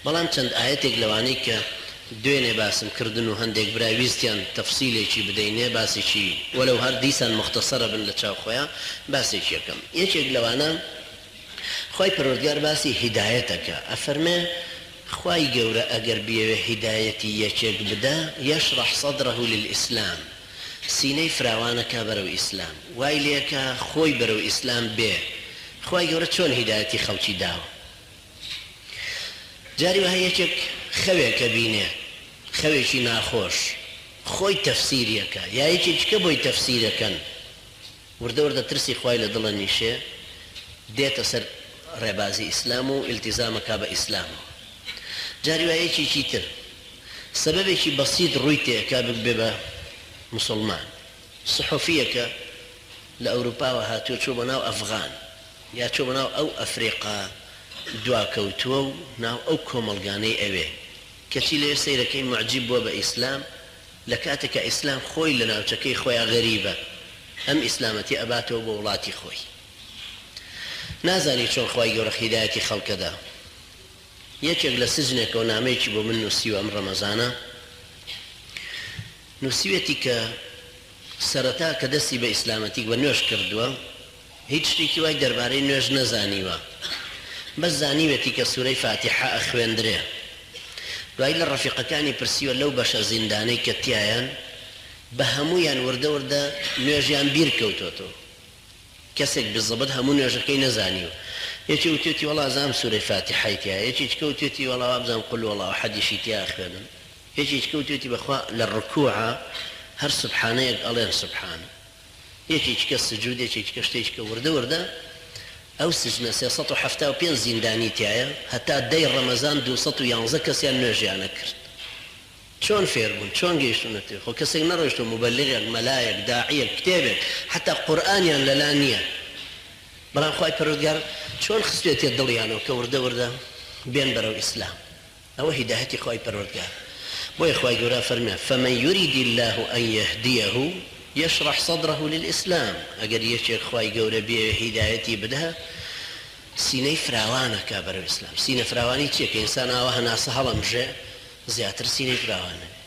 بەڵام چەند ئاەتێک لەوانەی کە دوێنێ باسم کردن و هەندێک براویستیان تەفسیلێکی بدەینێ باسێکی وەلەو هەر دیسان مختصرە بن لە چاو خۆیان باسێکی یەکەم یەکێک لەوانە خوای پەروەردگار باسی هیدایەتەکە ئەفەرمێ خوای گەورە ئەگەر بیەوێ هیدایەتی یەکێک بدە یەشرح صدره للئیسلام سینەی فراوانەکە بەرەو ئیسلام وای لێکە خۆی بەرەو ئیسلام بێ خوای گەورە چۆن هیدایەتی خەڵکی داوە جاری وهە یەکێک خەوێکە بینێ خەوێکی ناخۆش خۆی تەفسیریەکە یا یەکێککە بۆی تەفسیرەکەن وردە وردە ترسی خوای لە دڵە نیشێ دێتە سەر ڕێبازی ئیسلام و ئیلتیزامەکە بە ئیسلام جاری وایەکێکی تر سەبەبێکی بەسیط ڕووی تێکا بێ بە مسلمان سحوفیەکە لە ئەوروپاوە هاتووە چۆ بە ناو ئەفغان یا چۆ بە ناو ئەو ئەفریقا دواکەوتووە و ناو ئەو کۆمەڵگانەی ئەوێ کەچی لێ سەیرەکەی معجیب بووە بە ئیسلام لە کاتێکە ئیسلام خۆی لە ناوچەکەی خۆیان غەریبە ئەم ئیسلامەتی ئەباتەوە بۆ وڵاتی خۆی نازانی چۆن خوای گەورە هیدایەتی خەڵکەدا یەکێک لە سجنێکەوە نامەیەکی بۆ من نووسیوە ئەم ڕەمەزانە نووسیوێتی کە سەرەتا کە دەستی بە ئیسلامەتی بە نوێژ کردووە هیچ شتێکی وای دەربارەی نوێژ نەزانیوە بەس زانیوێتی کە سوورەی فاتیحە ئەخوێندرێ دوای لە ڕەفیقەکانی پرسیوە لەو بەشە زیندانەی کە تیایان بە هەموویان وردە وردە نوێژیان بیر کەوتۆتەوە کەسێک بزەبەت هەموو نوێژەکەی نەزانیوە یەکی وتێتی وەڵا زام سوورەی فاتیحەی تیایە یەکێککە وتێتی وەڵا وابزانم قول وەڵا حەدیثی تیا خوێنم یەکێککە وتێتی بەخوا لە ڕکووعە هەر سوبحانەیەک ئەڵێن سوبحانە یەکێککە سجود یەکێککە شتێککە وردە وردە ئەو سجنە 375 زیندانی تایە هەتا دەی ڕەمەزان 211 کەسیان نوێژیانە کرد چۆن فێر بوون چۆن گەیشتونەتێ خۆ کەسێک نەڕۆیشتە مبەلغێک مەلایەک داعیەک کتێبێک حتا قورئانیان لەلا نییە بەڵام خوای پەروەردگار چۆن خستوێتێ دڵیانەوە کە وردە وردە بێن بەرەو ئیسلام ئەوە هیدایەتی خوای پەروەردگار بۆیە خوای گەورە فەرمێ فەمەن یورید الله ئەن یهدیه يشرح صدره للإسلام أجر يشيخ خواي جورا بيه هدايتي بدها سيني فراوانا كابر الإسلام سيني فراواني تيك إنسان آوها ناس هلا مجي زياتر سيني فراوانا